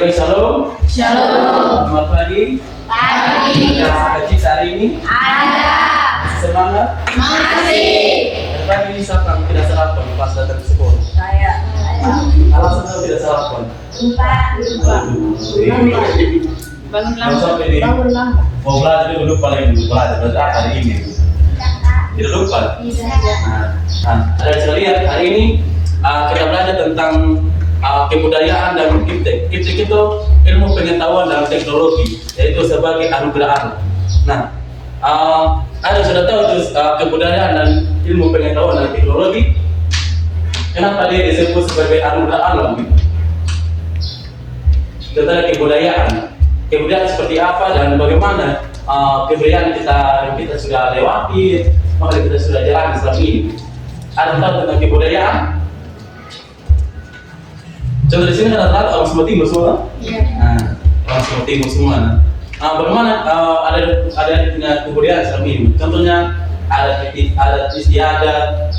Baik, shalom. Shalom. Selamat pagi. Pagi. Ada ngaji hari ini? Ada. Semangat. Masih. Pagi ini siapa yang tidak sarapan pas datang ke sekolah? Saya. Alasan saya tidak sarapan. Lupa. Bangun Kalau sampai ini mau belajar dulu paling dulu belajar hari ini. Tidak lupa. Ada sekalian hari ini kita belajar tentang kebudayaan dan Kiptek. Kiptek itu ilmu pengetahuan dan teknologi, yaitu sebagai anugerah Allah. Nah, ada sudah tahu itu kebudayaan dan ilmu pengetahuan dan teknologi. Kenapa dia disebut sebagai anugerah Allah? Tentang kebudayaan seperti apa dan bagaimana kebudayaan kita sudah lewati, maka kita sudah jalan selama ini. Ada tahu tentang kebudayaan? Contoh di sini ada orang Sumba Timur semua. Nah, orang Sumba Timur semua. Bagaimana ada punya kebudayaan selama ini? Contohnya ada istiadat,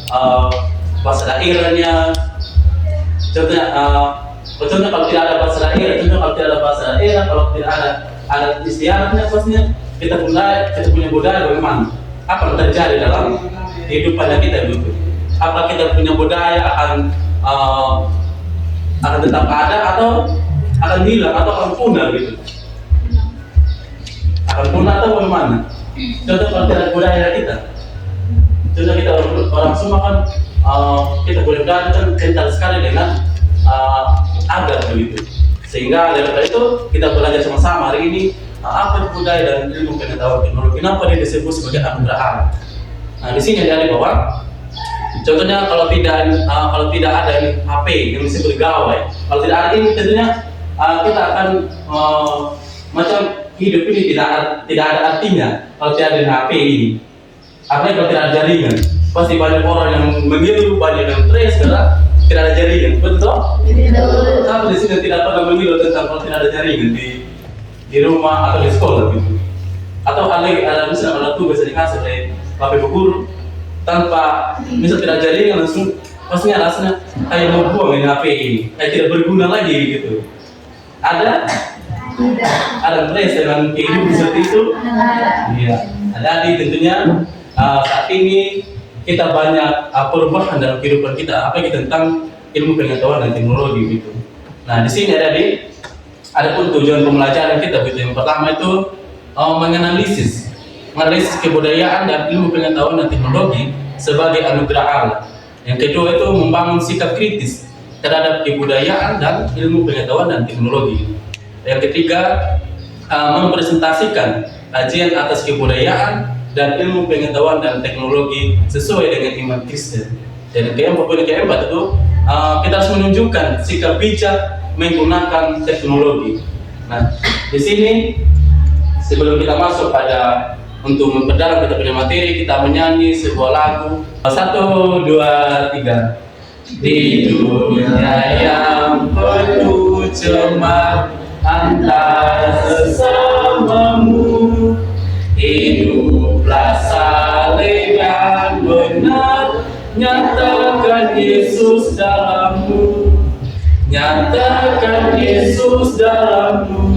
bahasa daerahnya. Contohnya kalau tidak ada bahasa daerah, kalau tidak ada istiadatnya, pastinya kita punya budaya bagaimana? Apa yang terjadi dalam kehidupan kita itu? Apa kita punya budaya akan tetap ada atau akan hilang atau akan punah gitu? Akan punah atau bagaimana? Contoh kalau tidak budaya kita, contoh kita orang semua kan kita boleh belajar kan kental sekali dengan adat begitu. Sehingga dari itu kita belajar sama-sama hari ini apa budaya dan ilmu pengetahuan teknologi. Kenapa dia disebut sebagai anugerah Allah? Nah di sini ada di bawah. Contohnya kalau tidak ada ini HP yang disebut gawai, kalau tidak ada ini tentunya kita akan macam hidup ini tidak ada artinya kalau tidak ada HP ini. Apalagi kalau tidak ada jaringan, pasti banyak orang yang mengeluh, banyak yang stres karena tidak ada jaringan, betul? Betul. Sama di sini tidak pernah mengeluh tentang kalau tidak ada jaringan di rumah atau di sekolah gitu. Atau ada misalnya ada tugas yang dikasih oleh bapak ibu guru tanpa misal tidak jaringan langsung pastinya rasanya kayak mau buang ini HP ini, kayak tidak berguna lagi gitu. Ada stres dengan kehidupan seperti itu. Iya. Jadi tentunya saat ini kita banyak perubahan dalam kehidupan kita, apalagi tentang ilmu pengetahuan dan teknologi gitu. Nah di sini ada pun tujuan pembelajaran kita gitu. Yang pertama itu menganalisis kebudayaan dan ilmu pengetahuan dan teknologi sebagai anugerah Allah. Yang kedua itu membangun sikap kritis terhadap kebudayaan dan ilmu pengetahuan dan teknologi. Yang ketiga mempresentasikan kajian atas kebudayaan dan ilmu pengetahuan dan teknologi sesuai dengan iman Kristen. Dan keempat itu kita harus menunjukkan sikap bijak menggunakan teknologi. Nah di sini sebelum kita masuk pada untuk memperdalam kita punya materi, kita menyanyi sebuah lagu. 1, 2, 3. Di dunia yang penuh cemar antara sesamamu, hiduplah saling yang benar, nyatakan Yesus dalammu, nyatakan Yesus dalammu.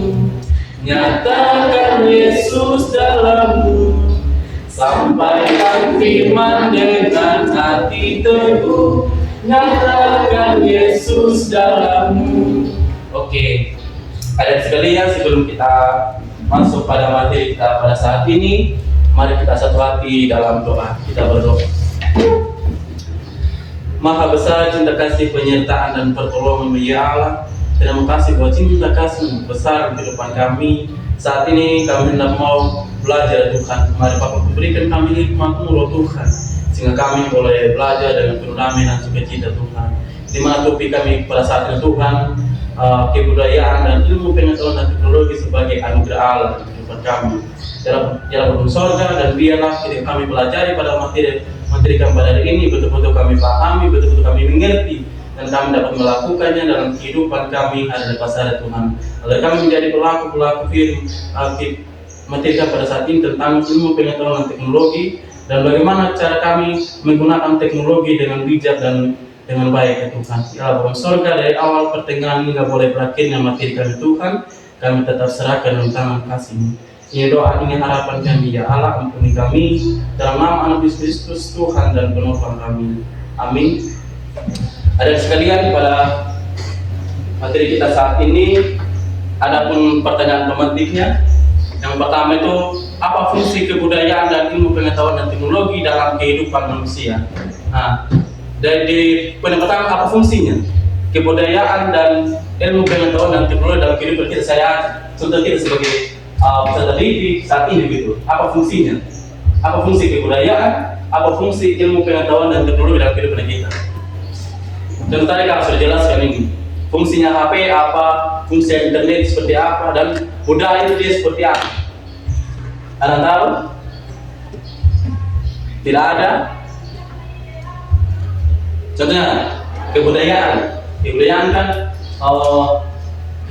Nyatakan Yesus dalammu, sampaikan firman dengan hati teguh, nyatakan Yesus dalammu. Oke, ada sekalian sebelum kita masuk pada materi kita pada saat ini, mari kita satu hati dalam doa. Kita berdoa. Maha besar cinta kasih penyertaan dan pertolongan ya Allah. Terima kasih buat cinta kasih besar di depan kami. Saat ini kami hendak mau belajar Tuhan. Mari Bapak berikan kami hikmat-Mu Roh Tuhan, sehingga kami boleh belajar dengan penuh damai dan sukacita Tuhan. Di mana topik kami pada saat ini Tuhan, kebudayaan dan ilmu pengetahuan dan teknologi sebagai anugerah Allah di depan kami. Dalam hukum sorga dan biarlah ketika kami pelajari pada materi kami pada hari ini betul-betul kami pahami, betul-betul kami mengerti, dan kami dapat melakukannya dalam kehidupan kami ada di pasar Tuhan. Agar kami menjadi pelaku firman materi pada saat ini tentang ilmu pengetahuan dan teknologi, dan bagaimana cara kami menggunakan teknologi dengan bijak dan dengan baik ya Tuhan. Ya Allah Bapa surga, dari awal pertengahan hingga boleh berakhirnya materi kami Tuhan, kami tetap serahkan dalam tangan kasih-Mu. Ini doa, ini harapan kami ya Allah, ampuni kami dalam nama Anak Yesus Kristus Tuhan dan penopang kami. Amin. Ada sekalian, pada materi kita saat ini adapun pertanyaan pemantiknya. Yang pertama itu, apa fungsi kebudayaan dan ilmu pengetahuan dan teknologi dalam kehidupan manusia? Nah, dari poin pertama, apa fungsinya? Kebudayaan dan ilmu pengetahuan dan teknologi dalam kehidupan kita. Saya contoh kita sebagai peserta didik saat ini gitu. Apa fungsinya? Apa fungsi kebudayaan? Apa fungsi ilmu pengetahuan dan teknologi dalam kehidupan kita? Contoh tadi kan sudah jelaskan ini. Fungsinya HP apa, fungsi internet seperti apa, dan budaya itu dia seperti apa. Anda tahu? Tidak ada. Contohnya kebudayaan. Kebudayaan kan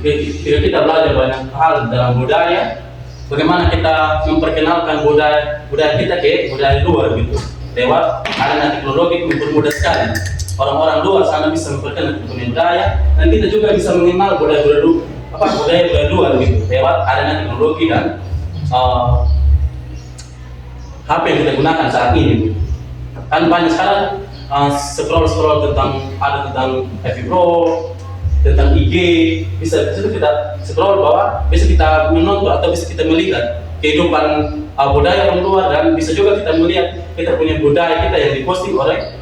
kita belajar banyak hal dalam budaya. Bagaimana kita memperkenalkan budaya kita ke budaya luar gitu. Lewat adanya teknologi mempermudah sekali. Orang-orang luar sana bisa memperkenalkan budaya, dan kita juga bisa mengenal budaya luar gitu lewat adanya teknologi dan HP yang kita gunakan saat ini gitu. Kan banyak sekarang scroll tentang FB Pro, tentang IG, bisa kita scroll bawah, bisa kita menonton atau bisa kita melihat kehidupan budaya orang luar, dan bisa juga kita melihat kita punya budaya kita yang diposting oleh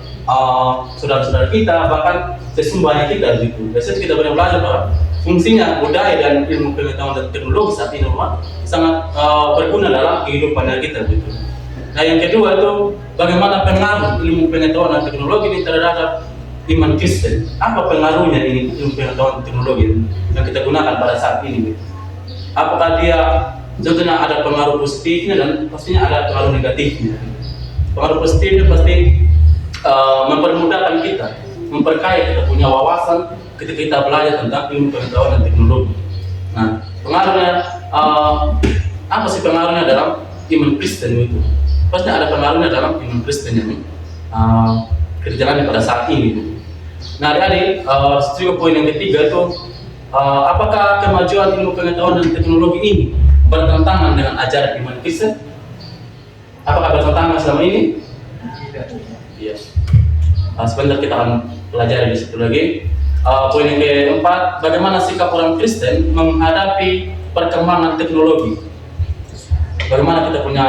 saudara-saudara kita, bahkan sesumbannya kita gitu. Biasanya kita banyak belajar bahwa fungsinya budaya dan ilmu pengetahuan dan teknologi saat ini sangat berguna dalam kehidupan kita gitu. Nah yang kedua itu, bagaimana pengaruh ilmu pengetahuan dan teknologi ini terhadap iman Kristen? Apa pengaruhnya ini ilmu pengetahuan dan teknologi yang kita gunakan pada saat ini gitu? Apakah dia contohnya ada pengaruh positifnya dan pastinya ada pengaruh negatifnya. Pengaruh positifnya pasti mempermudahkan kita, memperkaya kita punya wawasan ketika kita belajar tentang ilmu pengetahuan dan teknologi. Nah, pengaruhnya apa sih pengaruhnya dalam iman Kristen itu? Pasti ada pengaruhnya dalam iman Kristen yang kita jalani pada saat ini. Nah, adik-adik, juga poin yang ketiga itu, apakah kemajuan ilmu pengetahuan dan teknologi ini bertentangan dengan ajaran iman Kristen? Apakah bertentangan selama ini? Iya. Sebentar kita akan pelajari di situ lagi. Poin yang keempat, bagaimana sikap orang Kristen menghadapi perkembangan teknologi? Bagaimana kita punya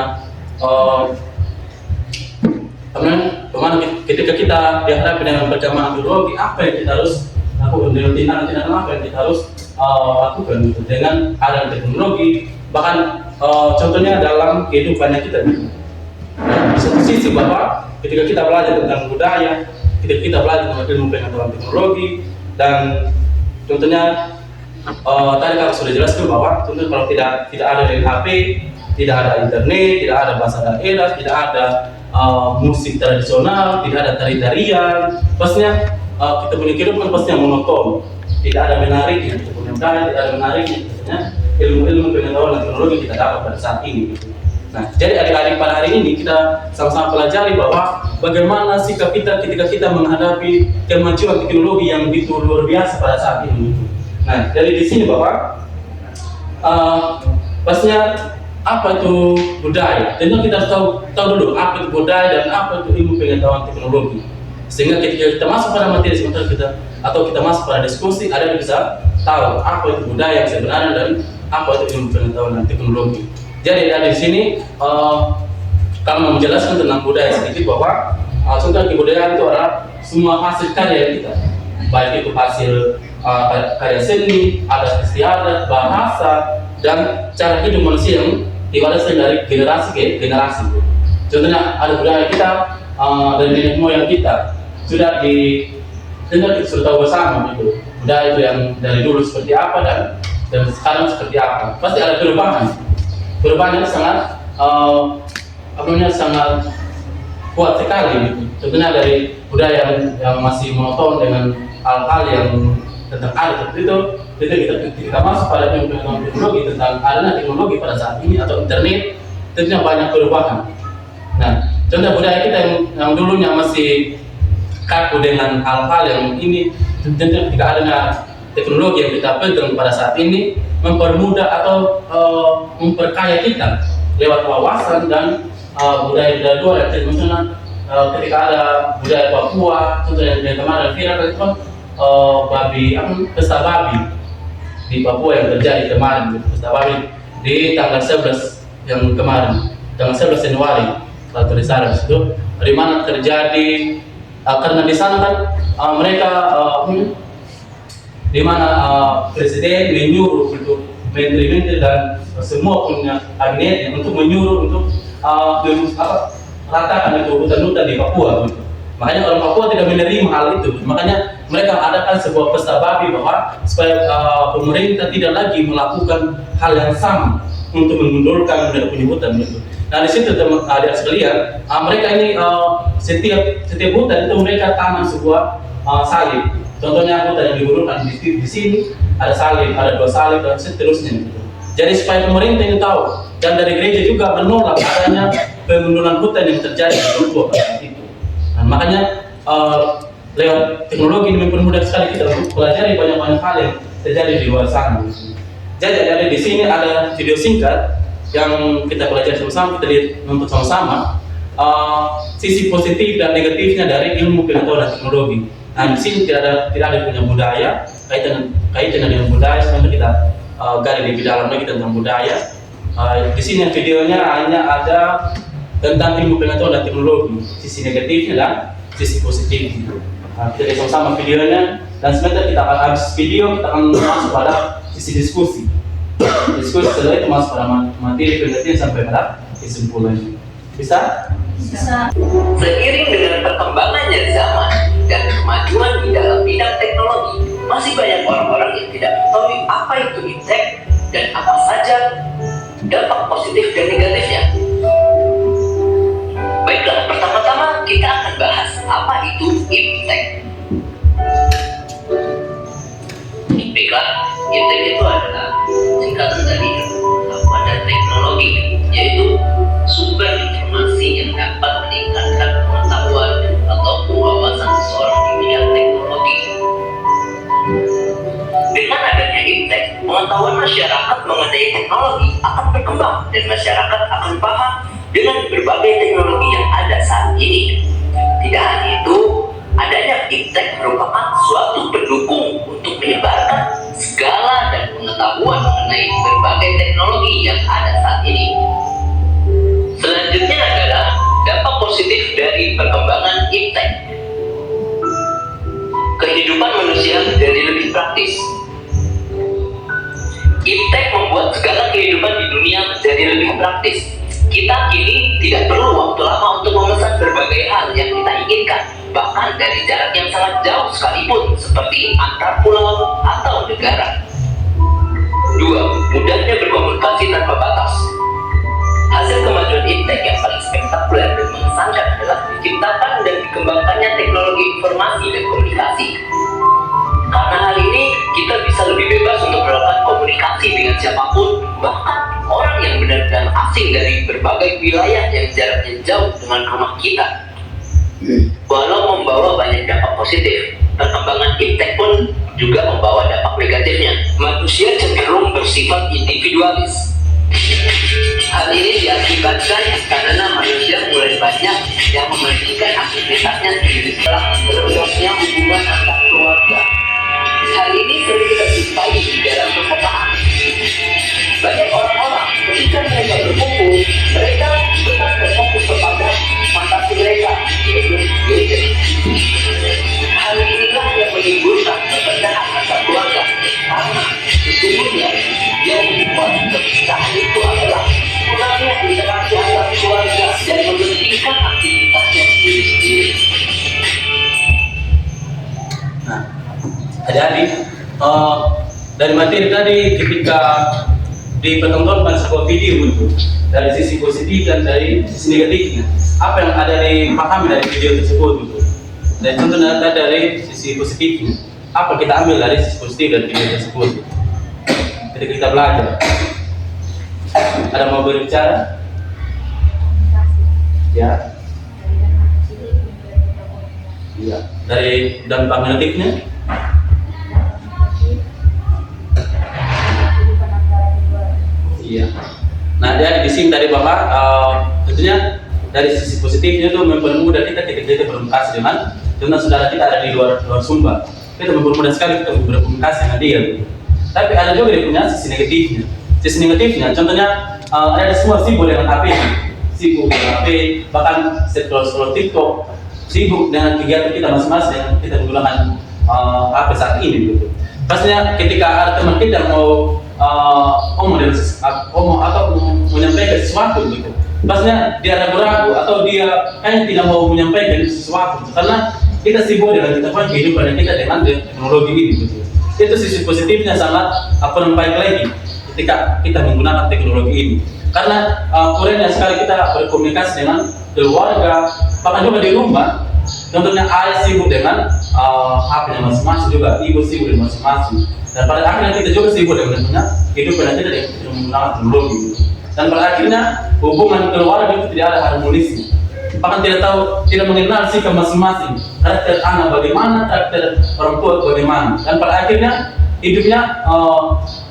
bagaimana ketika kita dihadapi dengan perkembangan teknologi, apa yang kita harus lakukan, dengan tindakan apa yang kita harus lakukan gitu, dengan adanya teknologi, bahkan contohnya dalam kehidupannya kita. Di satu sisi bahwa ketika kita belajar tentang budaya, ketika kita belajar tentang ilmu pengetahuan teknologi, dan contohnya tadi kalau sudah jelaskan bahwa contohnya kalau tidak ada dari HP, tidak ada internet, tidak ada bahasa daerah, tidak ada musik tradisional, tidak ada tari-tarian, pastinya kita punya kehidupan pastinya monoton, tidak ada menariknya. Kita punya budaya, tidak ada menariknya. Pastinya ilmu pengetahuan dan teknologi kita dapat pada saat ini gitu. Nah, jadi adik-adik pada hari ini kita sama-sama pelajari bahwa bagaimana sikap kita ketika kita menghadapi kemajuan teknologi yang begitu luar biasa pada saat ini. Nah, dari di sini bahwa pastinya apa itu budaya? Tentu kita harus tahu dulu apa itu budaya dan apa itu ilmu pengetahuan teknologi. Sehingga ketika kita masuk pada materi sementara kita atau kita masuk pada diskusi, ada yang bisa tahu apa itu budaya yang sebenarnya dan apa itu ilmu pengetahuan dan teknologi. Jadi dari sini kami mau menjelaskan tentang budaya sedikit bahwa contoh kebudayaan itu adalah semua hasil karya kita, baik itu hasil karya seni, adat istiadat, bahasa, dan cara hidup manusia yang diwariskan dari generasi ke generasi. Contohnya ada budaya kita dari nenek moyang kita sudah dengar, kita sudah tahu bersama gitu. Budaya itu yang dari dulu seperti apa dan sekarang seperti apa. Pasti ada perubahan. Perubahannya sangat sangat kuat sekali gitu. Contohnya dari budaya yang masih monoton dengan hal-hal yang tentang adat seperti itu, kita masuk pada teknologi tentang adanya teknologi pada saat ini atau internet, tentunya banyak perubahan. Nah, contoh budaya kita yang dulunya masih kaku dengan hal-hal yang ini. Tentu ketika adanya teknologi yang kita pegang pada saat ini mempermudah atau memperkaya kita lewat wawasan dan budaya-budaya luar. Misalnya ketika ada budaya Papua, contohnya yang kemarin viral itu kan pesta babi di Papua yang terjadi kemarin, pesta babi di tanggal 11 yang kemarin, tanggal 11 Januari kalau di sana itu, di mana terjadi karena di sana kan mereka di mana presiden menyuruh untuk menteri-menteri dan semua punya kabinetnya untuk menyuruh untuk ratakan itu hutan-hutan di Papua. Gitu. Makanya orang Papua tidak menerima hal itu. Makanya mereka adakan sebuah pesta babi bahwa supaya pemerintah tidak lagi melakukan hal yang sama untuk memundurkan dan punya hutan. Gitu. Nah di situ adik sekalian, mereka ini setiap hutan itu mereka tanam sebuah salib. Contohnya hutan yang digulungkan di sini ada salib, ada 2 salib dan seterusnya. Gitu. Jadi supaya pemerintah ini tahu dan dari gereja juga menolak adanya pemunduran hutan yang terjadi di Papua pada saat itu. Nah, makanya lewat teknologi ini mempermudah sekali kita untuk pelajari banyak-banyak hal yang terjadi di luar sana. Jadi di sini ada video singkat yang kita pelajari sama-sama, kita lihat nonton sama-sama sisi positif dan negatifnya dari ilmu pengetahuan dan teknologi. Nah di sini tidak ada punya budaya kaitan dengan budaya, sebenarnya kita gali lebih dalam lagi tentang budaya. Di sini videonya hanya ada tentang ilmu pengetahuan dan teknologi, sisi negatifnya dan sisi positifnya. Kita lihat sama-sama videonya dan sebentar kita akan habis video, kita akan masuk pada sisi diskusi. Diskusi setelah itu masuk pada materi penelitian sampai pada kesimpulannya. Bisa? Bisa. Seiring dengan perkembangannya zaman dan kemajuan di dalam bidang teknologi, masih banyak orang-orang yang tidak mengetahui apa itu iptek dan apa saja dampak positif dan negatifnya. Baiklah, pertama-tama kita akan bahas apa itu iptek. Baiklah, iptek itu adalah singkatan dari pengetahuan dan teknologi, yaitu sumber informasi yang dapat meningkatkan pengetahuan atau wawasan seseorang di bidang teknologi. Dengan adanya iptek, pengetahuan masyarakat mengenai teknologi akan berkembang dan masyarakat akan paham dengan berbagai teknologi yang ada saat ini. Tidak hanya itu, adanya iptek merupakan suatu pendukung untuk menyebarkan segala dan pengetahuan mengenai berbagai teknologi yang ada saat ini. Selanjutnya adalah dampak positif dari perkembangan iptek. Kehidupan manusia menjadi lebih praktis. Iptek membuat segala kehidupan di dunia menjadi lebih praktis. Kita kini tidak perlu waktu lama untuk memesan berbagai hal yang kita inginkan, bahkan dari jarak yang sangat jauh sekalipun, seperti antar pulau atau negara. 2. Mudahnya berkomunikasi tanpa batas. Hasil kemajuan iptek yang paling spektakuler dan mengesankan adalah diciptakan dan dikembangkannya teknologi informasi dan komunikasi. Karena hal ini, kita bisa lebih bebas untuk melakukan komunikasi dengan siapapun, bahkan orang yang benar-benar asing dari berbagai wilayah yang jaraknya jauh dengan rumah kita. Walau membawa banyak dampak positif, perkembangan iptek pun juga membawa dampak negatifnya. Manusia cenderung bersifat individualis. Hal ini diakibatkan karena manusia mulai banyak yang mementingkan aktivitasnya sendiri dalam terbentuknya hubungan antar keluarga. Hal ini sering kita jumpai di dalam perkotaan. Banyak orang-orang ketika mereka berkumpul, mereka tetap berfokus kepada fantasi mereka, yaitu gadget. Hal inilah yang menimbulkan perpecahan antar keluarga, karena sesungguhnya yang membuat perpecahan itu adalah kurangnya interaksi antar keluarga dan mementingkan aktivitasnya sendiri-sendiri. Nah, adik-adik, dari materi tadi ketika dipertontonkan sebuah video itu dari sisi positif dan dari sisi negatifnya, apa yang ada dipahami dari video tersebut itu, dan contohnya dari sisi positifnya, apa kita ambil dari sisi positif dari video tersebut ketika kita belajar. Ada mau berbicara? Ya. Iya. dari dampak negatifnya. Iya. Nah, jadi di sini tadi Bapak tentunya dari sisi positifnya itu mempermudah kita ketika kita berkomunikasi dengan saudara kita ada di luar Sumba. Kita mempermudah sekali kita berkomunikasi dengan dia. Tapi ada juga yang punya sisi negatifnya. Sisi negatifnya, contohnya ada semua sibuk dengan HP, sibuk dengan HP, bahkan scroll TikTok, sibuk dengan kegiatan kita masing-masing yang kita menggunakan HP saat ini. Gitu. Pastinya ketika ada teman kita mau omong atau menyampaikan sesuatu gitu, pastinya dia ragu-ragu atau dia tidak mau menyampaikan sesuatu karena kita sibuk dengan kita punya kehidupan kita dengan teknologi ini gitu. Itu sisi positifnya sangat baik lagi ketika kita menggunakan teknologi ini karena kurangnya sekali kita berkomunikasi dengan keluarga, bahkan juga di rumah. Contohnya ayah sibuk dengan HP-nya masing-masing, juga ibu sibuk dengan masing-masing, dan pada akhirnya kita juga sibuk dengan kehidupan kita dengan menggunakan teknologi. Dan pada akhirnya hubungan keluarga itu tidak ada harmonisnya, bahkan tidak mengenal sikap masing-masing, karakter anak bagaimana, karakter orang tua bagaimana, dan pada akhirnya hidupnya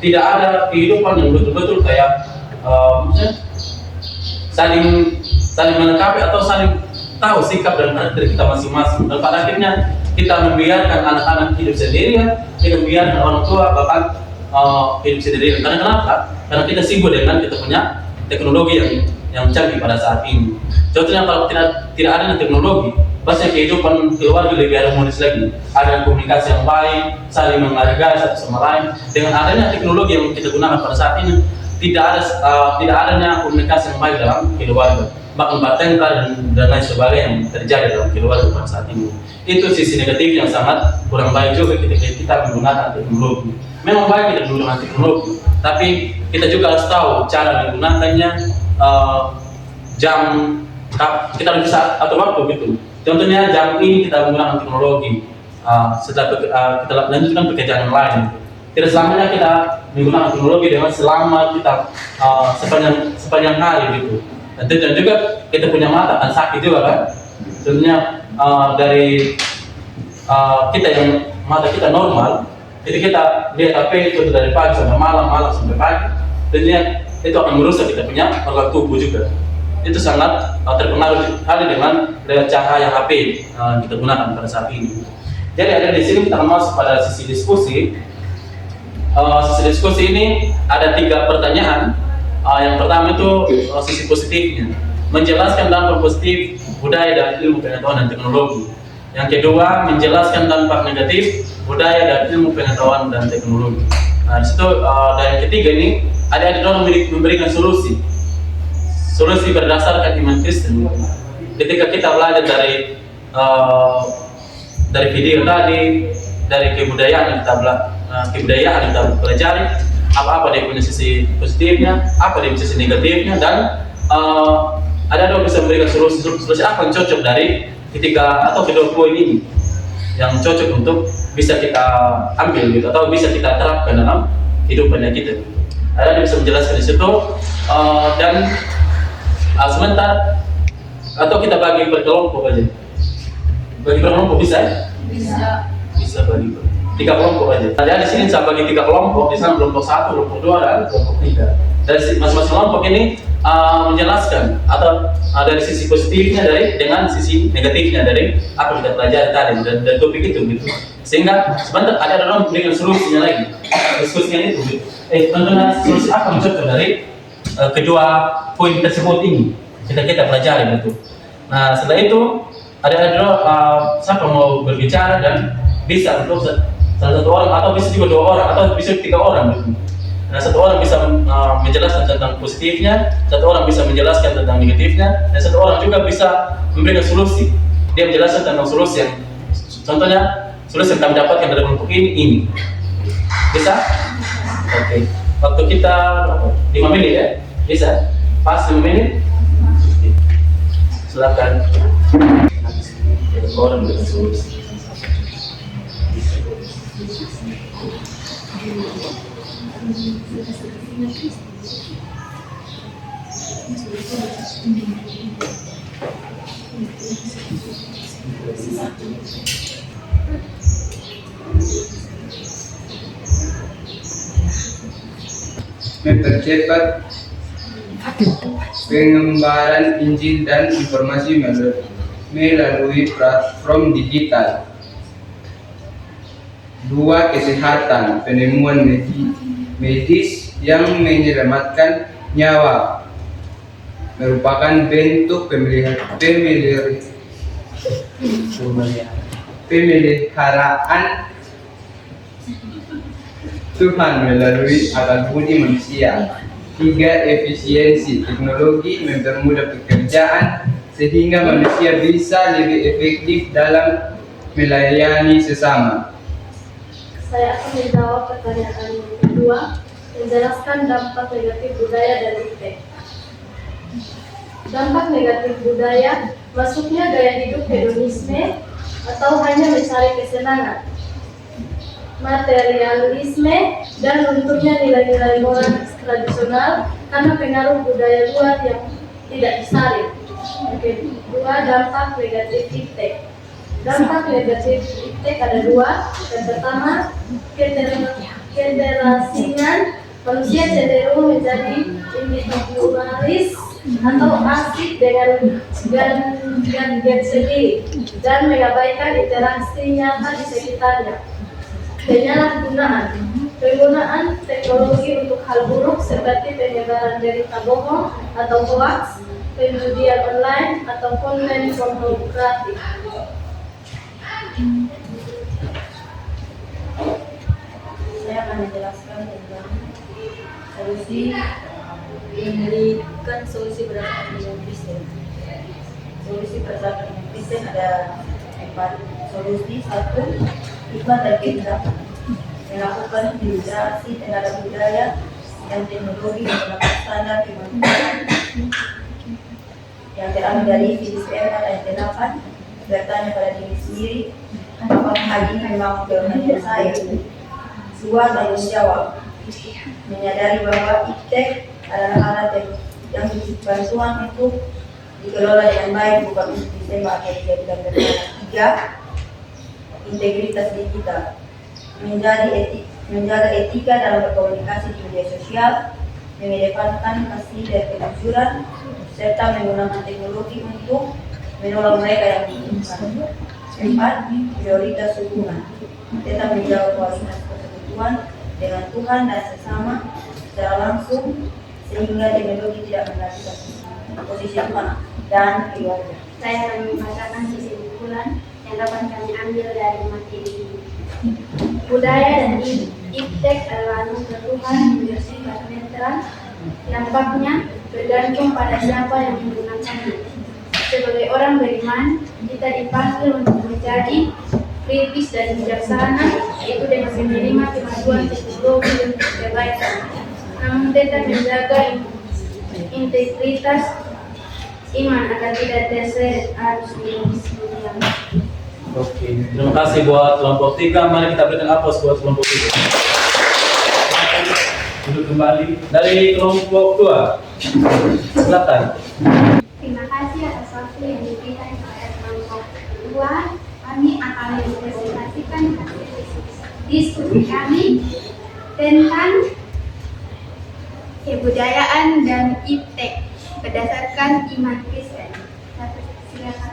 tidak ada kehidupan yang betul-betul kayak saling melengkapi atau saling tahu sikap dan karakter kita masing-masing. Dan pada akhirnya kita membiarkan anak-anak hidup sendirian, kita membiarkan orang tua bahkan hidup sendirian. Karena kenapa? Karena kita sibuk dengan kita punya teknologi yang canggih pada saat ini. Contohnya kalau tidak ada teknologi, pasti kehidupan keluarga lebih harmonis lagi. Ada komunikasi yang baik, saling menghargai satu sama lain. Dengan adanya teknologi yang kita gunakan pada saat ini, tidak adanya komunikasi yang baik dalam keluarga, bahkan bertengkar dan lain sebagainya yang terjadi dalam keluarga pada saat ini. Itu sisi negatif yang sangat kurang baik juga ketika kita menggunakan teknologi. Memang baik kita menggunakan teknologi, tapi kita juga harus tahu cara menggunakannya, jam kita bisa atur waktu gitu. Contohnya jam ini kita menggunakan teknologi, setelah kita lanjutkan pekerjaan yang lain. Tidak selamanya kita menggunakan teknologi dengan selama kita sepanjang hari gitu. Dan juga kita punya mata kan sakit juga kan. Contohnya dari kita yang mata kita normal, ketika kita lihat HP itu dari pagi sampai malam sampai pagi, tentunya itu akan merusak kita punya organ tubuh juga. Itu sangat terpengaruh sekali dengan lewat cahaya HP kita gunakan pada saat ini. Jadi ada di sini kita akan masuk pada sisi diskusi. Sisi diskusi ini ada 3 pertanyaan. Yang pertama itu sisi positifnya, menjelaskan dampak positif budaya dan ilmu pengetahuan dan teknologi. Yang kedua, menjelaskan dampak negatif budaya dan ilmu pengetahuan dan teknologi. Nah, di situ dan yang ketiga ini ada orang memberikan solusi berdasarkan iman Kristen. Ketika kita belajar dari video tadi, dari kebudayaan yang kita pelajari, apa dia punya sisi positifnya, apa dia punya sisi negatifnya, dan ada dong bisa memberikan solusi apa yang cocok dari ketiga atau kedua poin ini yang cocok untuk bisa kita ambil gitu atau bisa kita terapkan dalam kehidupannya kita. Ada yang bisa menjelaskan di situ, dan sebentar atau kita bagi per kelompok aja. Bagi per kelompok bisa ya? Bisa bagi 3 kelompok aja. Jadi di sini saya bagi 3 kelompok, di sana kelompok 1, kelompok 2, dan kelompok 3. Dari masing-masing kelompok ini menjelaskan atau dari sisi positifnya dengan sisi negatifnya dari apa yang kita pelajari tadi dan topik itu gitu. Sehingga sebentar ada orang memberikan solusinya lagi. Diskusinya itu gitu. Tentunya solusi apa yang cocok dari kedua poin tersebut ini kita pelajari gitu. Nah, setelah itu ada siapa mau berbicara dan bisa untuk salah satu orang atau bisa juga 2 orang atau bisa 3 orang gitu. Nah, 1 orang bisa menjelaskan tentang positifnya, 1 orang bisa menjelaskan tentang negatifnya, dan 1 orang juga bisa memberikan solusi. Dia menjelaskan tentang solusi yang contohnya solusi yang kami dapatkan dari kelompok ini. Bisa? Oke. Waktu kita 5 menit ya? Bisa? Pas 5 menit? Silakan. Orang dengan solusi. mempercepat pengembaraan Injil dan informasi melalui platform digital. 2. Kesehatan, penemuan medis yang menyelamatkan nyawa merupakan bentuk pemeliharaan Tuhan melalui akal budi manusia. 3. Efisiensi, teknologi mempermudah pekerjaan sehingga manusia bisa lebih efektif dalam melayani sesama. Saya akan menjawab pertanyaan yang kedua, menjelaskan dampak negatif budaya dan iptek. Dampak negatif budaya, masuknya gaya hidup hedonisme atau hanya mencari kesenangan, materialisme, dan lunturnya nilai-nilai moral tradisional karena pengaruh budaya luar yang tidak disalin. Yang kedua, dampak negatif iptek. Dampak negatif iptek ada 2. Yang pertama, kenderasingan, manusia cenderung menjadi individualis atau asik dengan gadget sendiri dan mengabaikan interaksi nyata di sekitarnya. Penyalahgunaan, penggunaan teknologi untuk hal buruk seperti penyebaran berita bohong atau hoax, penjudian online atau konten pornografi. Saya akan menjelaskan tentang solusi memberikan solusi berdasarkan iman Kristen. Solusi berdasarkan iman Kristen ada 4 solusi. 1. Hikmat dan kehidupan, melakukan integrasi terhadap budaya dan teknologi menggunakan standar kemanusiaan yang terambil dari Filipi 4 ayat 8. Bertanya pada diri sendiri, apakah hal ini memang kebenaran saya? 2. Tanggung jawab, menyadari bahwa iptek adalah alat yang diberikan Tuhan untuk dikelola dengan baik, bukan untuk disembah atau dijadikan berhala. 3. Integritas digital, menjaga etika dalam berkomunikasi di media sosial, mengedepankan kasih dan kejujuran, serta menggunakan teknologi untuk menolong mereka yang membutuhkan. 4. Prioritas hubungan, tetap menjaga kualitas persekutuan dengan Tuhan dan sesama secara langsung sehingga teknologi tidak mengganggu posisi Tuhan dan keluarga. Saya akan membacakan kesimpulan yang dapat kami ambil dari materi ini. Budaya dan iptek adalah anugerah Tuhan yang bersifat netral. Dampaknya bergantung pada siapa yang menggunakannya. Sebagai orang beriman, kita dipanggil untuk menjadi kritis dan bijaksana, yaitu dengan menerima kemajuan teknologi dan kebaikan, namun tetap menjaga integritas iman agar tidak terseret arus dunia. Oke, terima kasih buat kelompok 3. Mari kita berikan aplaus buat kelompok 3. Duduk kembali. Dari kelompok 2, silakan. Terima kasih atas waktu yang diberikan kepada kelompok 2. Kami akan mempresentasikan diskusi kami tentang kebudayaan dan iptek berdasarkan iman Kristen. Silakan.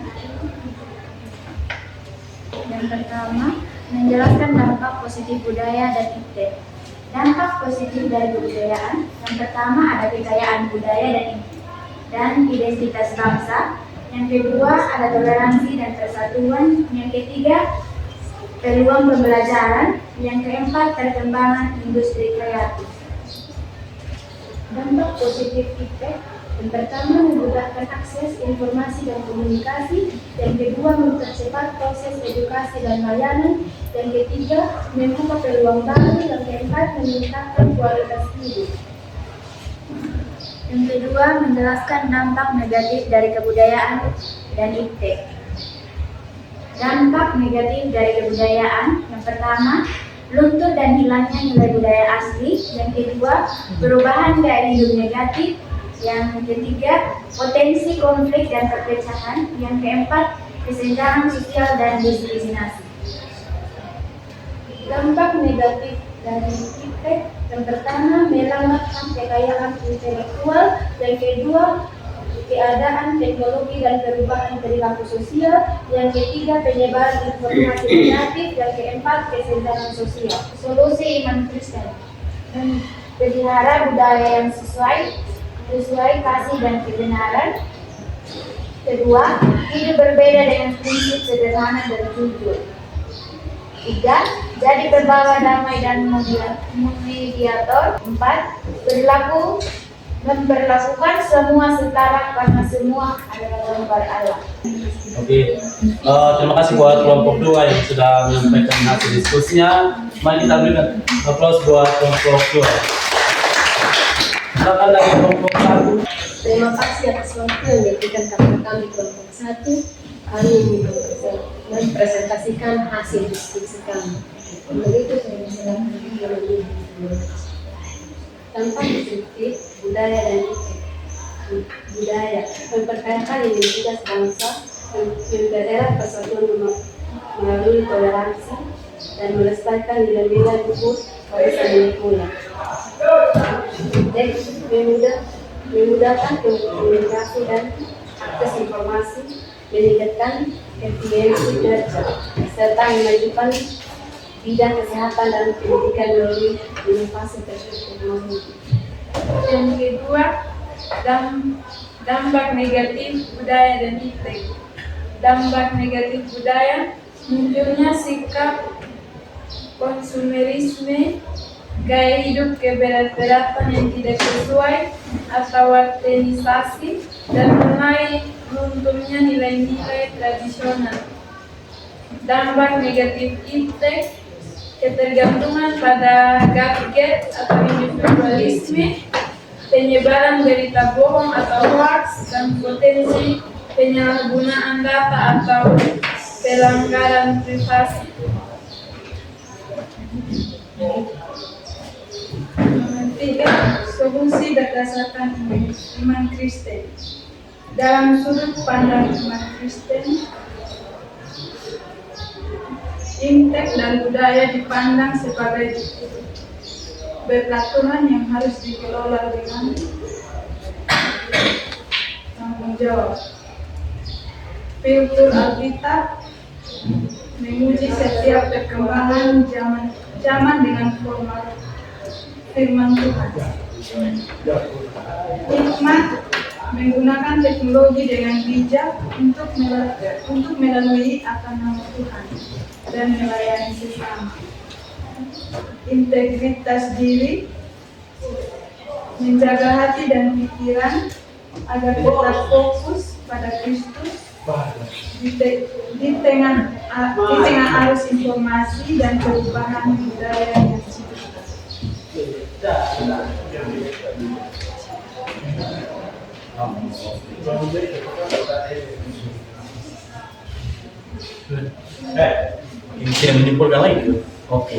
Yang pertama, menjelaskan dampak positif budaya dan iptek. Dampak positif dari kebudayaan, yang pertama ada kekayaan budaya dan identitas bangsa. Yang kedua ada toleransi dan persatuan. Yang ketiga peluang pembelajaran. Yang keempat perkembangan industri kreatif. Dampak positif iptek, yang pertama memudahkan akses informasi dan komunikasi. Yang kedua mempercepat proses edukasi dan layanan. Yang ketiga membuka peluang baru. Yang keempat meningkatkan kualitas hidup. Yang kedua menjelaskan dampak negatif dari kebudayaan dan iptek. Dampak negatif dari kebudayaan, yang pertama luntur dan hilangnya nilai budaya asli. Yang kedua perubahan gaya hidup negatif. Yang ketiga potensi konflik dan perpecahan. Yang keempat kesenjangan sosial dan diskriminasi. Dampak negatif dari IPTEK. Yang pertama, menyelamatkan kekayaan intelektual. Yang kedua, keadaan teknologi dan perubahan perilaku sosial. Yang ketiga, penyebaran informasi negatif. Yang keempat, kesenjangan sosial. Solusi iman Kristen. Pelihara budaya yang sesuai kasih dan kebenaran. Kedua, hidup berbeda dengan prinsip sederhana dan jujur. Tiga, jadi pembawa damai dan mediator. Empat, memperlakukan semua setara karena semua adalah gambar Allah. Oke, terima kasih buat kelompok 2 yang sudah menyampaikan hasil diskusinya. Mari kita berikan aplaus buat kelompok 2. Silakan dari kelompok 1. Terima kasih atas waktu yang diberikan kepada kami kelompok 1. Kami mempresentasikan hasil diskusi kami. Untuk itu saya menjelaskan tentang prinsip budaya dan etik. Budaya memperkayakan identitas bangsa, mempererat persatuan melalui toleransi, dan melestarikan nilai-nilai luhur bangsa Indonesia. Etik memudahkan komunikasi dan akses informasi, meningkatkan efisiensi kerja, serta memajukan bidang kesehatan dan pendidikan melalui inovasi teknologi. Yang kedua, dampak negatif budaya dan IPTEK. Dampak negatif budaya, munculnya sikap konsumerisme, gaya hidup keberat-beratan yang tidak sesuai atau wartenisasi, dan mulai runtuhnya nilai-nilai tradisional. Dampak negatif IPTEK, ketergantungan pada gadget atau individualisme, penyebaran berita bohong atau hoax, dan potensi penyalahgunaan data atau pelanggaran privasi. Tiga, solusi berdasarkan iman Kristen. Dalam sudut pandang iman Kristen, IPTEK dan budaya dipandang sebagai peraturan yang harus dikelola dengan tanggung jawab. Filter Alkitab menguji setiap perkembangan zaman dengan format firman Tuhan. Hikmat menggunakan teknologi dengan bijak untuk melalui akan nama Tuhan dan melayani sesama. Integritas diri, menjaga hati dan pikiran agar tetap fokus pada Kristus di tengah arus informasi dan perubahan budaya yang signifikan. Ini tidak menyimpulkan lagi gitu. Oke.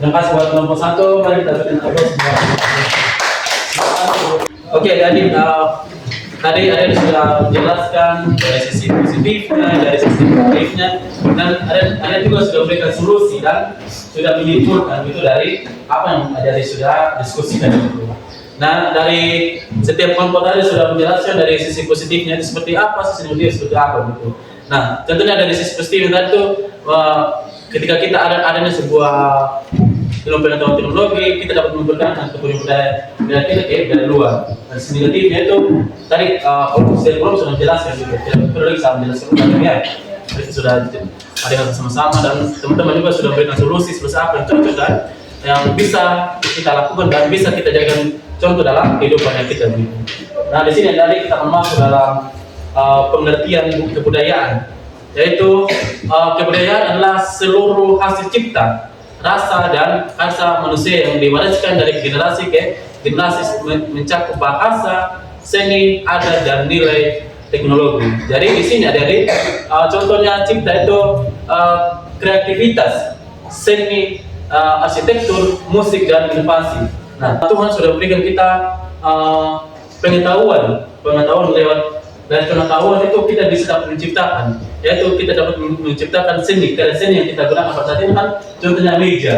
Terima kasih buat kelompok 1. Mari kita berikan aplaus semua. Oke, jadi tadi ada sudah menjelaskan dari sisi positifnya, dari sisi negatifnya, dan ada juga sudah memberikan solusi dan sudah menyimpulkan itu dari apa yang ada sudah diskusikan itu. Nah, dari setiap kelompok tadi sudah menjelaskan dari sisi positifnya itu seperti apa, sisi negatifnya seperti apa gitu. Nah, tentunya dari sisi positifnya tadi itu ketika kita adanya sebuah ilmu pengetahuan teknologi, kita dapat memperkenalkan budaya kita dari luar. Dan sisi negatifnya itu tadi kelompok sudah menjelaskan juga, tidak perlu lagi saya menjelaskan ulang ya. Itu sudah ada sama-sama dan teman-teman juga sudah memberikan solusi seperti apa yang cocok dan yang bisa kita lakukan dan bisa kita jadikan contoh dalam kehidupan yang kita hidup. Nah, di sini tadi kita akan masuk dalam pengertian kebudayaan, yaitu kebudayaan adalah seluruh hasil cipta, rasa dan karsa manusia yang diwariskan dari generasi ke generasi mencakup bahasa, seni, adat dan nilai teknologi. Jadi di sini ada contohnya cipta itu kreativitas, seni, arsitektur, musik dan inovasi. Nah, Tuhan sudah berikan kita pengetahuan lewat dari pengetahuan itu kita bisa dapat menciptakan, yaitu kita dapat menciptakan seni. Karena seni yang kita gunakan pada saat ini kan contohnya meja.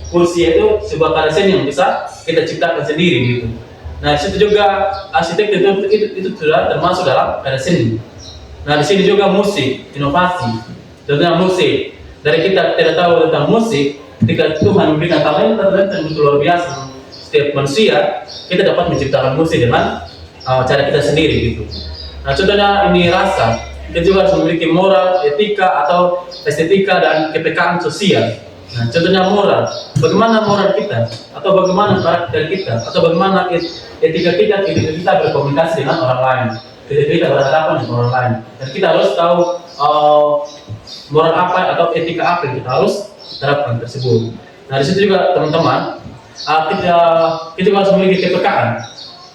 kursi itu sebuah karya seni yang bisa kita ciptakan sendiri gitu. Nah, di situ juga arsitek itu sudah termasuk dalam karya seni. Nah, di sini juga musik, inovasi. Contohnya musik. Dari kita tidak tahu tentang musik, ketika Tuhan memberikan talenta yang luar biasa setiap manusia, kita dapat menciptakan musik dengan cara kita sendiri gitu. Nah, contohnya ini rasa. Kita juga harus memiliki moral, etika atau estetika dan kepekaan sosial. Nah, contohnya moral. Bagaimana moral kita? Atau bagaimana karakter kita? Atau bagaimana etika kita ketika kita berkomunikasi dengan orang lain? Ketika kita berhadapan dengan orang lain. Dan kita harus tahu moral apa atau etika apa yang kita harus terapkan tersebut. Nah, di situ juga teman-teman, kita juga harus memiliki kepekaan.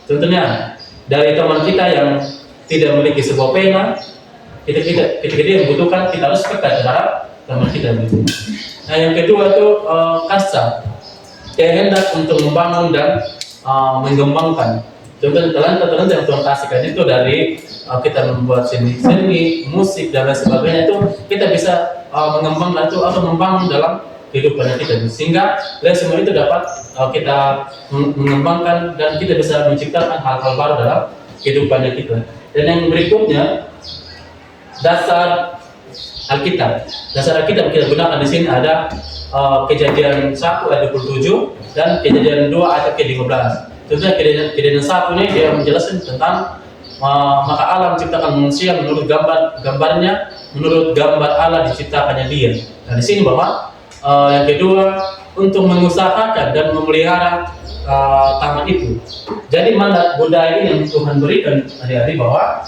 Contohnya, dari teman kita yang tidak memiliki sebuah pena, ketika dia membutuhkan, kita harus peka terhadap teman kita begitu. Nah, yang kedua itu kasta, kehendak untuk membangun dan mengembangkan. Contohnya talenta yang Tuhan kasihkan itu dari kita membuat seni, musik dan lain sebagainya, itu kita bisa mengembangkan itu atau membangun dalam kehidupan kita, sehingga dari semua itu dapat kita mengembangkan dan kita bisa menciptakan hal-hal baru dalam kehidupan kita. Dan yang berikutnya, dasar Alkitab. Dasar Alkitab kita gunakan di sini ada Kejadian 1 ayat 27 dan Kejadian 2 ayat ke-15. Contohnya Kejadian 1 ini dia menjelaskan tentang maka Allah menciptakan manusia menurut gambarnya, menurut gambar Allah diciptakannya dia. Nah, di sini bahwa yang kedua untuk mengusahakan dan memelihara taman itu. Jadi mandat budaya ini yang Tuhan berikan hari-hari bahwa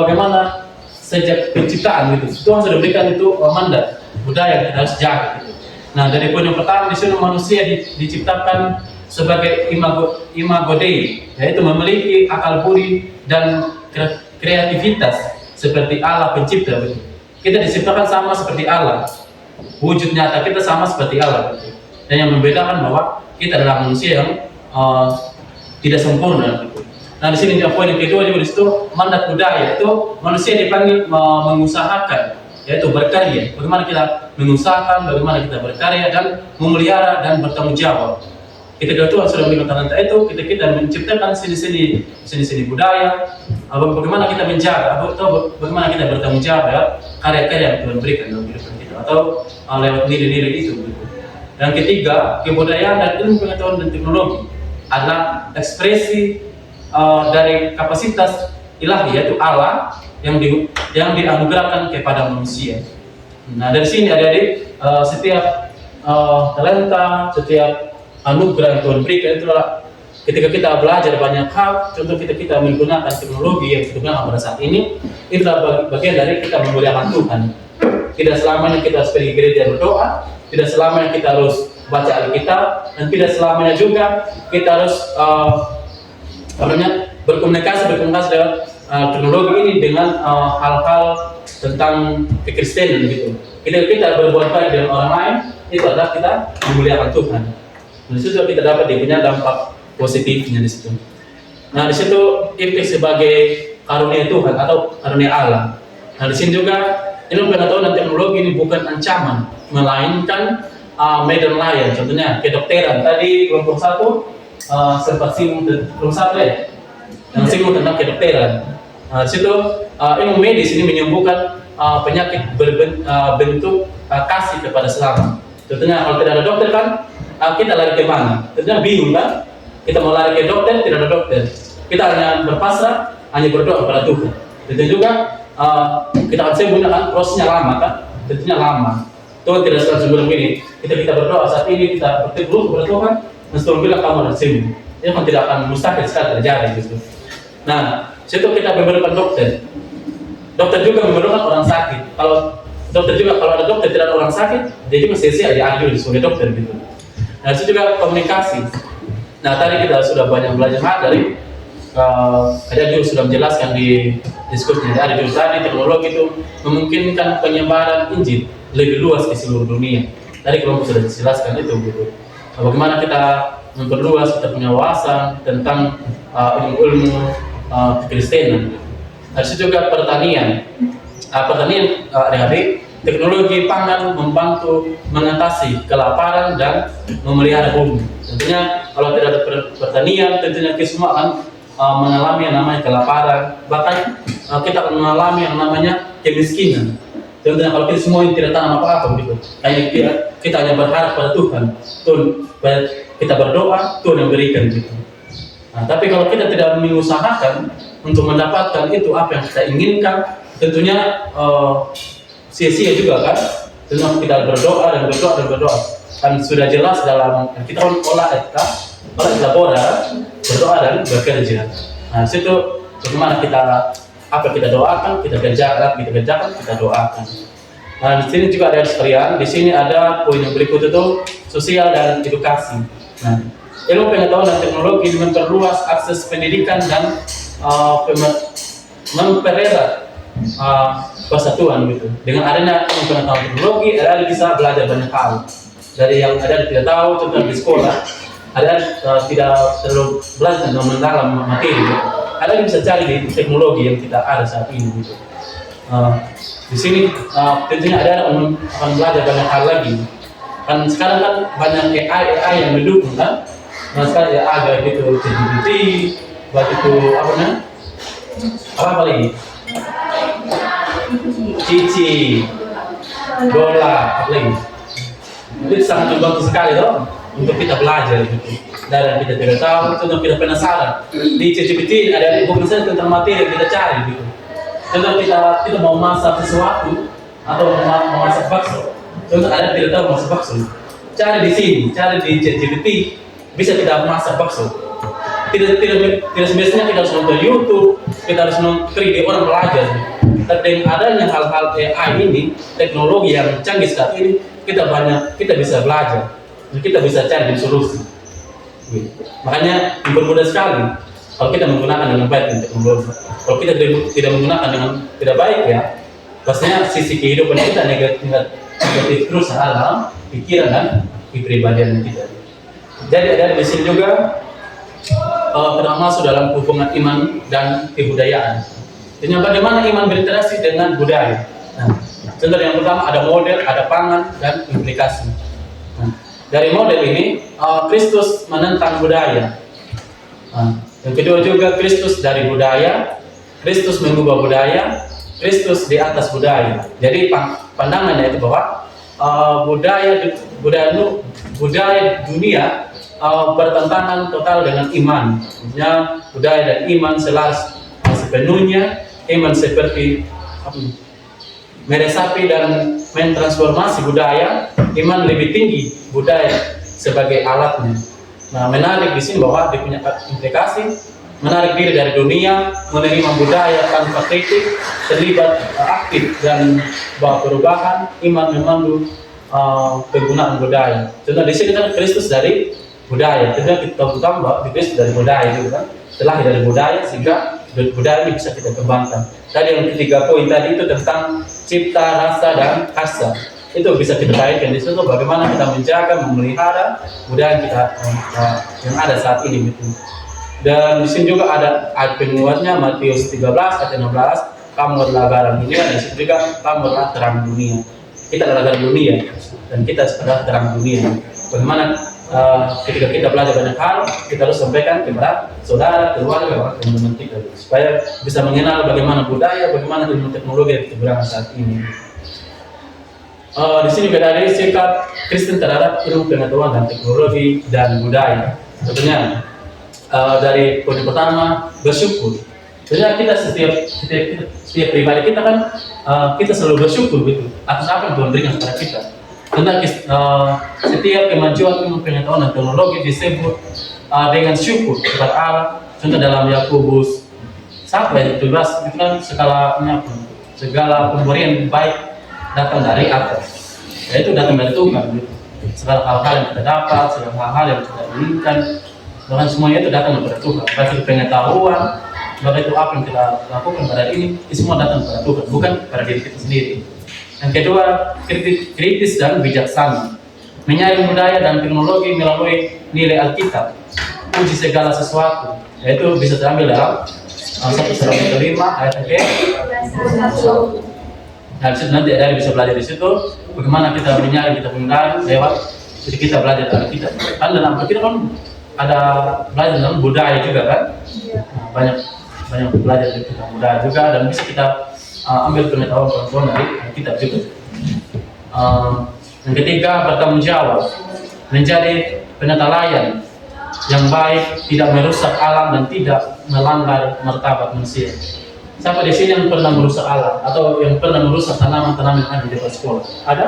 bagaimana sejak penciptaan gitu, Tuhan sudah berikan itu mandat budaya yang kita harus jaga gitu. Nah, dari poin yang pertama di sini manusia diciptakan sebagai imago Dei, yaitu memiliki akal budi dan kreativitas seperti Allah pencipta gitu. Kita diciptakan sama seperti Allah, wujud nyata kita sama seperti Allah gitu. Dan yang membedakan bahwa kita adalah manusia yang tidak sempurna gitu. Nah, di sini poin yang kedua juga di situ mandat budaya itu manusia dipanggil mengusahakan, yaitu berkarya. Bagaimana kita mengusahakan, bagaimana kita berkarya dan memelihara dan bertanggung jawab. Ketika Tuhan sudah memberikan talenta itu, kita menciptakan seni budaya. Bagaimana kita menjaga atau bagaimana kita bertanggung jawab ya karya-karya yang Tuhan berikan dalam kehidupan kita atau lewat nilai-nilai itu. Gitu. Dan ketiga, kebudayaan dan ilmu pengetahuan dan teknologi adalah ekspresi dari kapasitas ilahi, yaitu Allah yang dianugerahkan kepada manusia. Nah, dari sini adik-adik setiap talenta, setiap anugerah yang Tuhan berikan itu adalah ketika kita belajar banyak hal, contoh kita menggunakan teknologi yang kita gunakan pada saat ini, itu adalah bagian dari kita memuliakan Tuhan. Tidak selamanya kita harus pergi gereja berdoa, tidak selamanya kita harus baca Alkitab, dan tidak selamanya juga kita harus berkomunikasi dengan teknologi ini dengan hal-hal tentang kekristenan gitu. Kita berbuat baik dengan orang lain, itu adalah kita memuliakan Tuhan. Di situ kita dapat punya dampak positifnya di situ. Nah, di situ itu sebagai karunia Tuhan atau karunia Allah. Nah, di sini juga ilmu pengetahuan dan teknologi ini bukan ancaman, melainkan medan layan. Contohnya kedokteran. Tadi kelompok 1 sempat singgung kelompok 1 ya, yang singgung tentang kedokteran. Nah, di situ ilmu medis ini menyembuhkan penyakit berbentuk kasih kepada sesama. Contohnya kalau tidak ada dokter kan, kita lari ke mana? Tentunya bingung kan? Kita mau lari ke dokter, tidak ada dokter. Kita hanya berpasrah, hanya berdoa kepada Tuhan. Tentunya juga kita akan sembuh kan? Prosesnya lama kan? Tentunya lama. Tuhan tidak selalu sebelum ini. Kita berdoa saat ini, kita bertegur kepada Tuhan, dan Tuhan bilang kamu akan sembuh. Itu kan tidak akan mustahil sekali terjadi gitu. Nah, situ kita memerlukan dokter. Dokter juga memerlukan orang sakit. Kalau dokter juga, kalau ada dokter tidak ada orang sakit, dia juga sia-sia dia adil sebagai dokter gitu. Nah, itu juga komunikasi. Nah, tadi kita sudah banyak belajar hal dari Ada juga sudah menjelaskan di diskusinya. Ada juga tadi teknologi itu memungkinkan penyebaran Injil lebih luas ke seluruh dunia. Tadi kelompok sudah dijelaskan itu gitu. Bagaimana kita memperluas kita punya wawasan tentang ilmu-ilmu kekristenan. Ada juga pertanian. Pertanian adik-adik teknologi pangan membantu mengatasi kelaparan dan memelihara bumi. Tentunya kalau tidak ada pertanian, tentunya kita semua akan mengalami yang namanya kelaparan, bahkan kita akan mengalami yang namanya kemiskinan. Tentunya kalau kita semua yang tidak tanam apa-apa gitu, hanya kita hanya berharap pada Tuhan, kita berdoa, Tuhan yang berikan gitu. Nah, tapi kalau kita tidak mengusahakan untuk mendapatkan itu apa yang kita inginkan, tentunya sia-sia juga kan. Tentunya kita berdoa dan berdoa dan berdoa. Kan sudah jelas dalam kita olah berdoa dan bekerja. Nah, situ bagaimana apa kita doakan, kita kerjakan, kita doakan. Nah, di sini juga ada sekalian. Di sini ada poin yang berikut itu sosial dan edukasi. Nah, ilmu pengetahuan dan teknologi memperluas akses pendidikan dan mempererat persatuan gitu. Dengan adanya ilmu pengetahuan teknologi, ada bisa belajar banyak hal. Dari yang ada tidak tahu, contoh di sekolah, ada tidak terlalu belajar dan mendalam materi. Gitu. Ada yang bisa cari di teknologi yang kita ada saat ini. Gitu. Di sini tentunya ada akan belajar banyak hal lagi. Kan sekarang kan banyak AI yang mendukung kan. Nah sekarang ya ada gitu ChatGPT, begitu apa lagi? Cici, Dola, apa lagi? Itu sangat membantu sekali dong untuk kita belajar gitu. Dan kita tidak tahu, contoh kita penasaran. Di ChatGPT ada informasi tentang materi yang kita cari gitu. Contoh kita mau masak sesuatu atau mau masak bakso. Contoh ada tidak tahu masak bakso. Cari di sini, cari di ChatGPT. Bisa kita masak bakso. Tidak semestinya kita harus nonton YouTube, kita harus nonton orang belajar. Tapi dengan adanya hal-hal AI ini, teknologi yang canggih saat ini, kita bisa belajar, kita bisa cari solusi. Makanya dipermudah sekali kalau kita menggunakan dengan baik teknologi. Kalau kita tidak menggunakan dengan tidak baik ya, pastinya sisi kehidupan kita negatif terus dalam pikiran dan kepribadian kita. Jadi ada di sini juga telah masuk dalam hubungan iman dan kebudayaan. Jadi bagaimana iman berinteraksi dengan budaya. Nah, contoh yang pertama ada model, ada pangan dan implikasi. Nah, dari model ini Kristus menentang budaya. Nah, yang kedua juga Kristus dari budaya, Kristus mengubah budaya, Kristus di atas budaya. Jadi pandangannya itu bahwa budaya dunia bertentangan total dengan iman. Maksudnya budaya dan iman selaras sepenuhnya. Iman seperti meresapi dan mentransformasi budaya. Iman lebih tinggi budaya sebagai alatnya. Nah, menarik di sini bahwa dia punya implikasi menarik diri dari dunia, menerima budaya tanpa kritik, terlibat aktif dan bawa perubahan. Iman memandu penggunaan budaya. Contoh di sini kan Kristus dari budaya. Tentunya kita tahu bahwa Kristus dari budaya juga kan, terlahir dari budaya sehingga budaya ini bisa kita kembangkan. Tadi yang ketiga poin tadi itu tentang cipta, rasa dan kasta. Itu bisa kita kaitkan di situ bagaimana kita menjaga, memelihara budaya kita yang ada saat ini gitu. Dan di sini juga ada ayat penguatnya Matius 13 ayat 16, kamu adalah garam dunia, dan di situ juga kamu adalah terang dunia. Kita adalah garam dunia dan kita adalah terang dunia. Bagaimana ketika kita belajar banyak hal, kita harus sampaikan kepada saudara, keluarga, teman-teman kita supaya bisa mengenal bagaimana budaya, bagaimana ilmu teknologi yang kita gunakan saat ini. Di sini beda dari sikap Kristen terhadap ilmu pengetahuan dan teknologi dan budaya. Tentunya dari poin pertama bersyukur. Tentunya kita setiap pribadi kita kan kita selalu bersyukur gitu atas apa yang Tuhan berikan kepada kita. Tentang setiap kemajuan ilmu pengetahuan dan teknologi disebut dengan syukur kepada Allah. Contoh dalam Yakobus 1 ayat 17 itu kan segala pemberian baik datang dari atas. Yaitu datang dari Tuhan. Gitu. Segala hal-hal yang kita dapat, segala hal-hal yang kita inginkan, bahkan semuanya itu datang dari Tuhan. Baik itu pengetahuan, baik itu apa yang kita lakukan pada ini semua datang dari Tuhan, bukan pada diri kita sendiri. Yang kedua, kritis dan bijaksana. Menyaring budaya dan teknologi melalui nilai Alkitab. Uji segala sesuatu. Yaitu bisa terambil dalam 1 Samuel 5 ayat 1. Nah, disitu nanti ada bisa belajar di situ bagaimana kita menyaring kita mengenal lewat jadi kita belajar dari kita. Kan dalam kita kan ada belajar dalam budaya juga kan. Nah, banyak belajar dari kita budaya juga dan bisa kita ambil pengetahuan dari kitab juga. Yang ketiga, bertanggung jawab, menjadi penetelayan yang baik, tidak merusak alam dan tidak melanggar martabat manusia. Siapa di sini yang pernah merusak alam atau yang pernah merusak tanaman-tanaman yang ada di depan sekolah? Ada?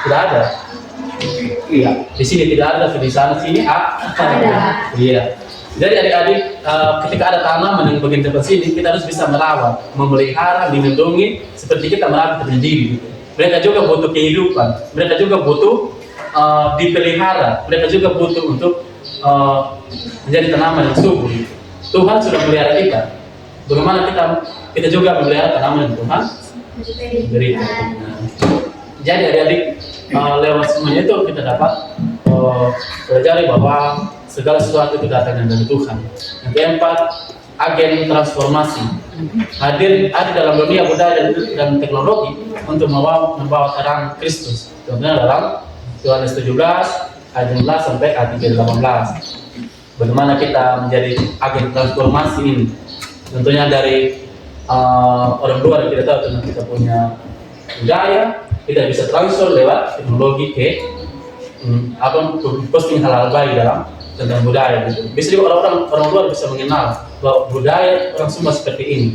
Tidak ada. Iya, di sini tidak ada, tapi di sana sini ada. Iya. Jadi adik-adik, ketika ada tanaman yang bagian depan sini, kita harus bisa merawat, memelihara, melindungi, seperti kita merawat diri sendiri. Gitu. Mereka juga butuh kehidupan, mereka juga butuh dipelihara, mereka juga butuh untuk menjadi tanaman yang subur. Gitu. Tuhan sudah melihara kita. Bagaimana kita juga memelihara tanaman yang Tuhan berikan. Nah, jadi adik-adik, lewat semuanya itu kita dapat pelajari bahwa segala sesuatu itu datangnya dari Tuhan. Yang keempat, agen transformasi. Hadir dalam dunia budaya dan teknologi untuk membawa terang Kristus. Contohnya dalam Yohanes 17 ayat 15 sampai ayat 18. Bagaimana kita menjadi agen transformasi ini? Tentunya dari orang luar kita tahu tentang kita punya budaya, kita bisa transfer lewat teknologi ke posting hal-hal baik dalam tentang budaya gitu. Bisa juga orang luar bisa mengenal bahwa budaya orang Sumba seperti ini.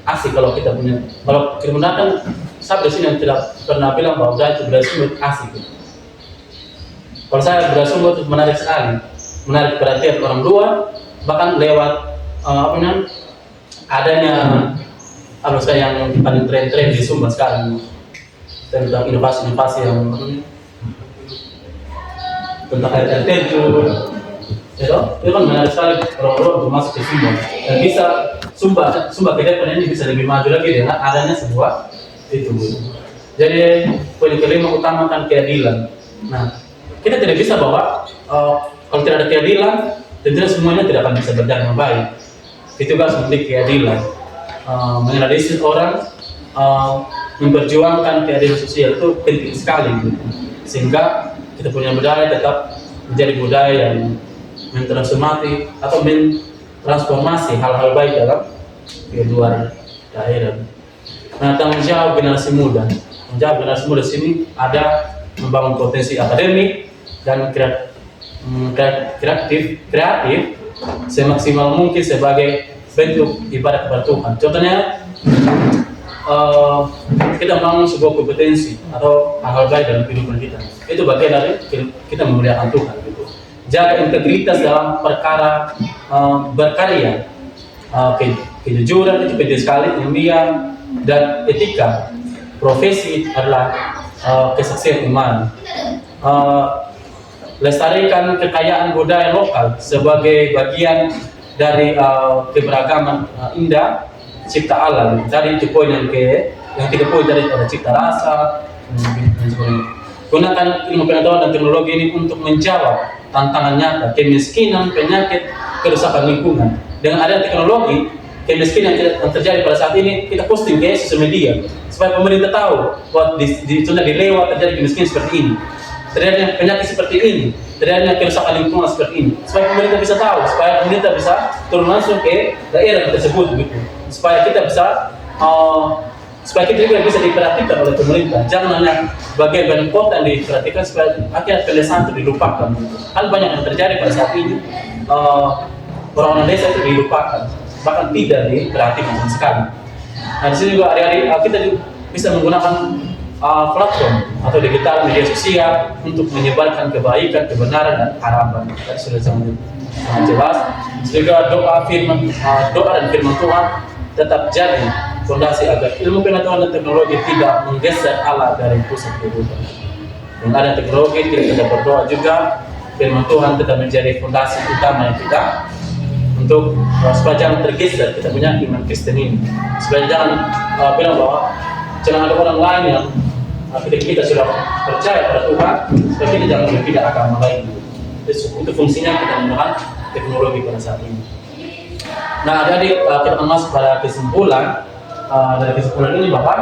Asik kalau kita punya. Kalau kita menggunakan sabda sini yang tidak pernah bilang bahwa budaya Sumba asik. Gitu. Kalau saya budaya Sumba itu menarik sekali, menarik perhatian orang luar, bahkan lewat adanya yang paling tren di Sumba sekarang tentang inovasi-inovasi yang tentang air terjun. Itu kan menarik sekali orang-orang untuk masuk ke Sumba dan bisa Sumba ke depan ini bisa lebih maju lagi dengan adanya sebuah itu. Jadi poin kelima, utamakan keadilan. Nah, kita tidak bisa bahwa kalau tidak ada keadilan, tentunya semuanya tidak akan bisa berjalan dengan baik. Itu harus memiliki keadilan, menganalisis orang, memperjuangkan keadilan sosial itu penting sekali, gitu. Sehingga kita punya budaya tetap menjadi budaya yang mentransformasi atau mentransformasi hal-hal baik dalam di luar daerah. Nah, tanggung jawab generasi muda. Tanggung jawab generasi muda sini ada membangun potensi akademik dan kreatif semaksimal mungkin sebagai bentuk ibadah kepada Tuhan. Contohnya kita membangun sebuah kompetensi atau hal-hal baik dalam kehidupan kita. Itu bagian dari kita memuliakan Tuhan. Gitu. Jaga integritas dalam perkara berkarya, kejujuran itu penting sekali, ilmiah dan etika. Profesi adalah kesaksian iman. Lestarikan kekayaan budaya lokal sebagai bagian dari keberagaman indah cipta Allah. Dari itu poin yang tiga poin dari cipta rasa. Gunakan ilmu pengetahuan dan teknologi ini untuk menjawab tantangan nyata kemiskinan, penyakit, kerusakan lingkungan. Dengan adanya teknologi, kemiskinan yang terjadi pada saat ini kita posting ke sosial media supaya pemerintah tahu bahwa di lewat terjadi kemiskinan seperti ini, terjadinya penyakit seperti ini, terjadinya kerusakan lingkungan seperti ini, supaya pemerintah bisa tahu, supaya pemerintah bisa turun langsung ke daerah tersebut, gitu. Supaya kita juga bisa diperhatikan oleh pemerintah. Jangan hanya bagian kota yang diperhatikan supaya akhirnya pedesaan itu dilupakan. Hal banyak yang terjadi pada saat ini, orang-orang desa itu dilupakan, bahkan tidak diperhatikan sama sekali. Nah, di sini juga hari-hari kita bisa menggunakan platform atau digital media sosial untuk menyebarkan kebaikan, kebenaran dan harapan. Tadi sudah sangat jelas. Sehingga doa dan firman Tuhan tetap jadi fondasi agar ilmu pengetahuan dan teknologi tidak menggeser Allah dari pusat kehidupan. Dengan ada teknologi kita berdoa juga firman Tuhan tetap menjadi fondasi utama yang kita untuk supaya jangan tergeser kita punya iman Kristen ini. Supaya jangan bilang bahwa jangan ada orang lain yang ketika kita sudah percaya pada Tuhan, supaya kita jangan berpindah agama lain. Itu fungsinya kita menggunakan teknologi pada saat ini. Nah, jadi kita masuk pada kesimpulan dari kesimpulan ini bahwa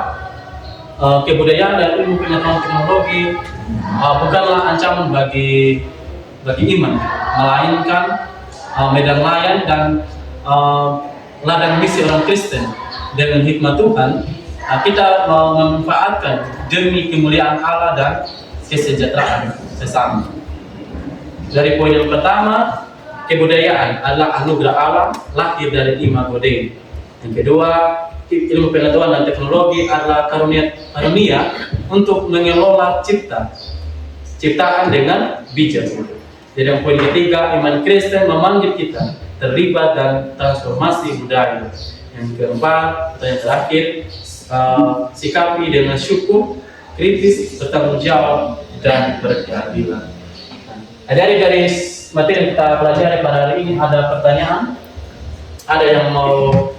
kebudayaan dan ilmu pengetahuan teknologi bukanlah ancaman bagi iman, melainkan medan layang dan ladang misi orang Kristen. Dengan hikmat Tuhan, kita memanfaatkan demi kemuliaan Allah dan kesejahteraan sesama. Dari poin yang pertama, kebudayaan adalah anugerah Allah lahir dari Imago Dei. Yang kedua, ilmu pengetahuan dan teknologi adalah karunia untuk mengelola ciptaan dengan bijak. Jadi yang poin ketiga, iman Kristen memanggil kita terlibat dan transformasi budaya. Yang keempat atau yang terakhir, sikapi dengan syukur, kritis, bertanggung jawab, dan berkeadilan. Adik-adik, dari materi yang kita pelajari pada hari ini, ada pertanyaan? Ada yang mau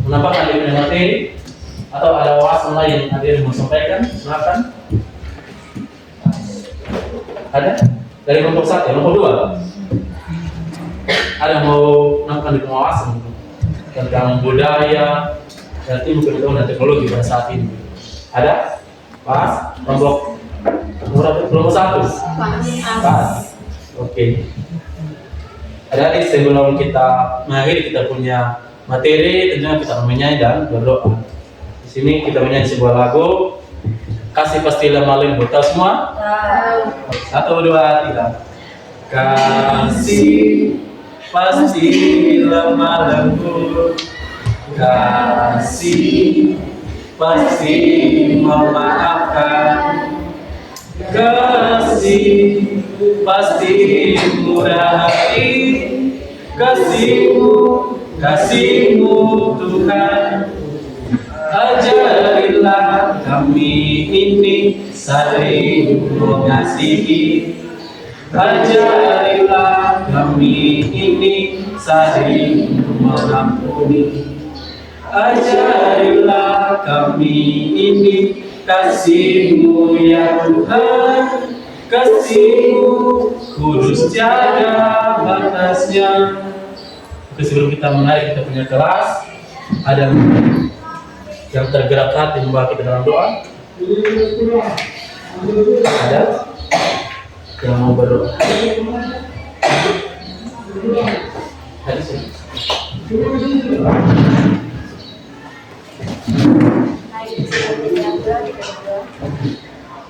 menambahkan di materi? Atau ada wawasan lain yang adik mau sampaikan? Silakan. Ada? Dari kelompok 1, kelompok 2? Ada yang mau menambahkan di wawasan tentang budaya dan ilmu pengetahuan dan teknologi pada saat ini? Ada? Pas? Kelompok 1? Pas. Oke. Adik-adik, sebelum kita mengakhiri kita punya materi, tentunya kita menyanyi dan berdoa. Di sini kita menyanyi sebuah lagu, Kasih Pastilah Maling Buta semua. 1, 2, 3. Kasih pastilah melembut, kasih pasti memaafkan, kasih pasti murah hati, kasihmu Tuhan. Ajarilah kami ini saling mengasihi, ajarilah kami ini saling mengampuni, ajarilah kami ini kasih-Mu ya Tuhan, kasih-Mu kudus tiada batasnya. Oke, sebelum kita mulai kita punya kelas, ada yang tergerak hati membawa kita dalam doa? Ada yang mau berdoa? Ada sih.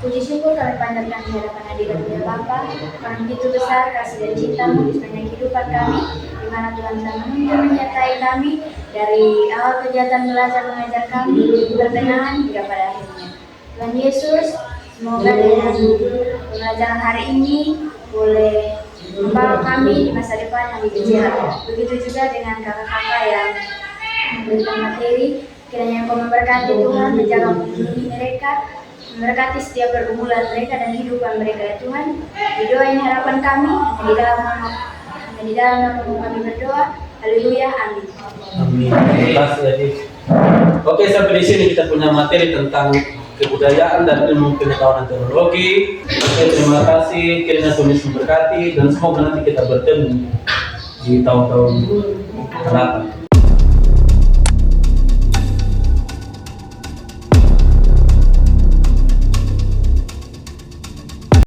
Puji syukur kami panjatkan di hadapan hadirat Tuhan Bapa, karena begitu besar kasih dan cinta-Mu di sepanjang kehidupan kami, di mana Tuhan telah menuntun menyertai kami dari awal kegiatan belajar mengajar kami, pertengahan hingga pada akhirnya. Tuhan Yesus, semoga dengan pembelajaran hari ini boleh membawa kami di masa depan yang lebih cerah. Begitu juga dengan kakak-kakak yang memberikan materi, kiranya Engkau memberkati Tuhan, menjaga melindungi mereka, memberkati setiap pergumulan mereka dan kehidupan mereka ya Tuhan. Di doa ini harapan kami, di dalam nama kami berdoa. Haleluya, amin. Amin. Terima kasih Adik. Oke, sampai di sini kita punya materi tentang kebudayaan dan ilmu pengetahuan dan teknologi. Oke, terima kasih. Kiranya Tuhan Yesus memberkati dan semoga nanti kita bertemu di tahun-tahun akan datang.